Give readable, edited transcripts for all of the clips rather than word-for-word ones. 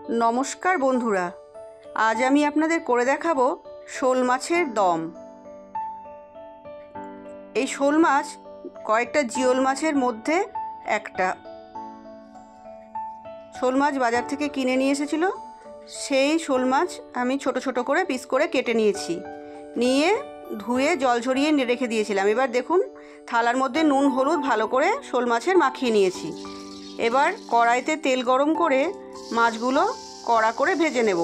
নমস্কার বন্ধুরা, আজ আমি আপনাদের করে দেখাবো শোল মাছের দম। এই শোল মাছ কয়েকটা জিওল মাছের মধ্যে একটা। শোল মাছ বাজার থেকে কিনে নিয়ে এসেছিল, সেই শোল মাছ আমি ছোট ছোট করে পিস করে কেটে নিয়েছি, নিয়ে ধুয়ে জল ঝরিয়ে রেখে দিয়েছিলাম। এবার দেখুন, থালার মধ্যে নুন হলুদ ভালো করে শোল মাছের মাখিয়ে নিয়েছি। এবার কড়াইতে তেল গরম করে মাছগুলো কড়া করে ভেজে নেব।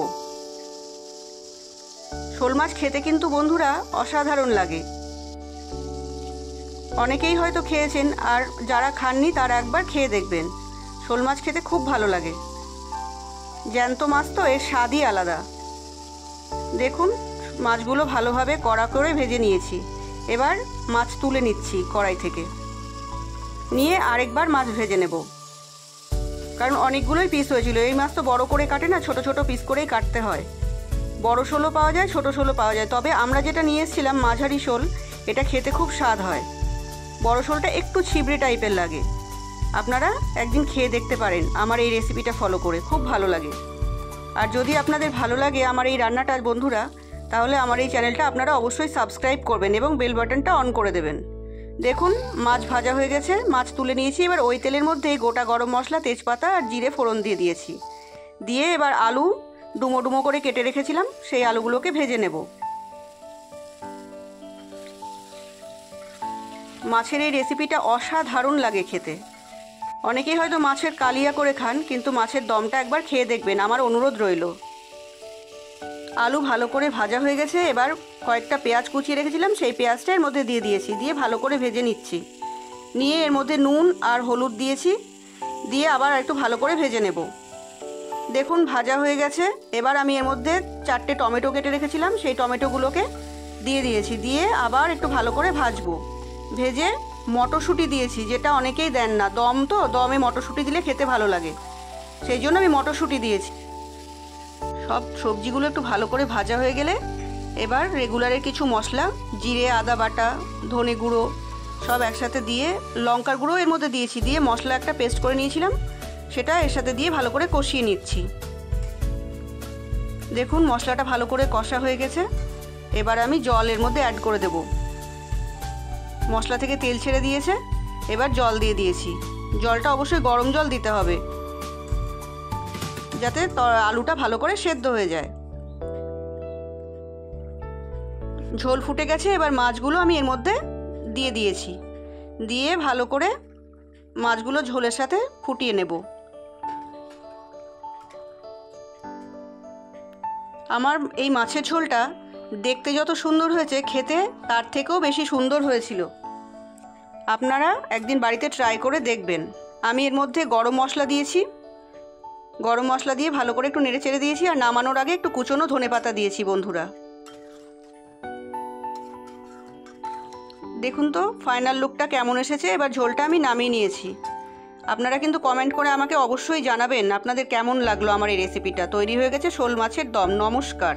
শোল মাছ খেতে কিন্তু বন্ধুরা অসাধারণ লাগে। অনেকেই হয়তো খেয়েছেন, আর যারা খাননি তারা একবার খেয়ে দেখবেন। শোল মাছ খেতে খুব ভালো লাগে। জ্যান্ত মাছ তো, এর স্বাদই আলাদা। দেখুন, মাছগুলো ভালোভাবে কড়া করে ভেজে নিয়েছি। এবার মাছ তুলে নিচ্ছি কড়াই থেকে, নিয়ে আরেকবার মাছ ভেজে নেব, কারণ অনেকগুলোই পিস হয়েছিল। এই মাছ তো বড় করে কাটে না, ছোট ছোট পিস করেই কাটতে হয়। বড় শোলও পাওয়া যায়, ছোট শোলও পাওয়া যায়, তবে আমরা যেটা নিয়ে এসেছিলাম মাঝারি শোল, এটা খেতে খুব স্বাদ হয়। বড় শোলটা একটু ছিবড়ে টাইপের লাগে। আপনারা একদিন খেয়ে দেখতে পারেন আমার এই রেসিপিটা ফলো করে, খুব ভালো লাগে। আর যদি আপনাদের ভালো লাগে আমার এই রান্নাটা বন্ধুরা, তাহলে আমার এই চ্যানেলটা আপনারা অবশ্যই সাবস্ক্রাইব করবেন এবং বেল বাটনটা অন করে দেবেন। দেখুন, মাছ ভাজা হয়ে গেছে, মাছ তুলে নিয়েছি। এবার ওই তেলের মধ্যে গোটা গরম মশলা, তেজপাতা আর জিরে ফোড়ন দিয়ে দিয়েছি। দিয়ে এবার আলু ডুমো ডুমো করে কেটে রেখেছিলাম, সেই আলুগুলোকে ভেজে নেব। মাছের এই রেসিপিটা অসাধারণ লাগে খেতে। অনেকেই হয়তো মাছের কালিয়া করে খান, কিন্তু মাছের দমটা একবার খেয়ে দেখবেন, আমার অনুরোধ রইল। আলু ভালো করে ভাজা হয়ে গেছে। এবার কয়েকটা পেঁয়াজ কুচিয়ে রেখেছিলাম, সেই পেঁয়াজটা এর মধ্যে দিয়ে দিয়েছি, দিয়ে ভালো করে ভেজে নিচ্ছি। নিয়ে এর মধ্যে নুন আর হলুদ দিয়েছি, দিয়ে আবার একটু ভালো করে ভেজে নেব। দেখুন, ভাজা হয়ে গেছে। এবার আমি এর মধ্যে 4টে টমেটো কেটে রেখেছিলাম, সেই টমেটোগুলোকে দিয়ে দিয়েছি, দিয়ে আবার একটু ভালো করে ভাজবো। ভেজে মটরশুঁটি দিয়েছি, যেটা অনেকেই দেন না। দম তো, দমে মটরশুঁটি দিলে খেতে ভালো লাগে, সেই জন্য আমি মটরশুঁটি দিয়েছি। সব সবজিগুলো একটু ভালো করে ভাজা হয়ে গেলে এবার রেগুলারের কিছু মশলা, জিরে, আদা বাটা, ধনে গুঁড়ো সব একসাথে দিয়ে, লঙ্কার গুঁড়ো এর মধ্যে দিয়েছি, দিয়ে মশলা একটা পেস্ট করে নিয়েছিলাম, সেটা এর সাথে দিয়ে ভালো করে কষিয়ে নিচ্ছি। দেখুন, মশলাটা ভালো করে কষা হয়ে গেছে। এবার আমি জল এর মধ্যে অ্যাড করে দেব। মশলা থেকে তেল ছেড়ে দিয়েছে, এবার জল দিয়ে দিয়েছি। জলটা অবশ্যই গরম জল দিতে হবে, যাতে আলুটা ভালো করে সেদ্ধ হয়ে যায়। ঝোল ফুটে গেছে। এবার মাছগুলো আমি এর মধ্যে দিয়ে দিয়েছি, দিয়ে ভালো করে মাছগুলো ঝোলের সাথে ফুটিয়ে নেব। আমার এই মাছের ঝোলটা দেখতে যত সুন্দর হয়েছে, খেতে তার থেকেও বেশি সুন্দর হয়েছিল। আপনারা একদিন বাড়িতে ট্রাই করে দেখবেন। আমি এর মধ্যে গরম মশলা দিয়েছি, গরম মশলা দিয়ে ভালো করে একটু নেড়ে চেড়ে দিয়েছি, আর নামানোর আগে একটু কুচনো ধনেপাতা দিয়েছি বন্ধুরা। দেখুন তো ফাইনাল লুকটা কেমন এসেছে। এবার ঝোলটা আমি নামিয়ে নিয়েছি। আপনারা কিন্তু কমেন্ট করে আমাকে অবশ্যই জানাবেন আপনাদের কেমন লাগলো আমার এই রেসিপিটা। তৈরি হয়ে গেছে শোল মাছের দম। নমস্কার।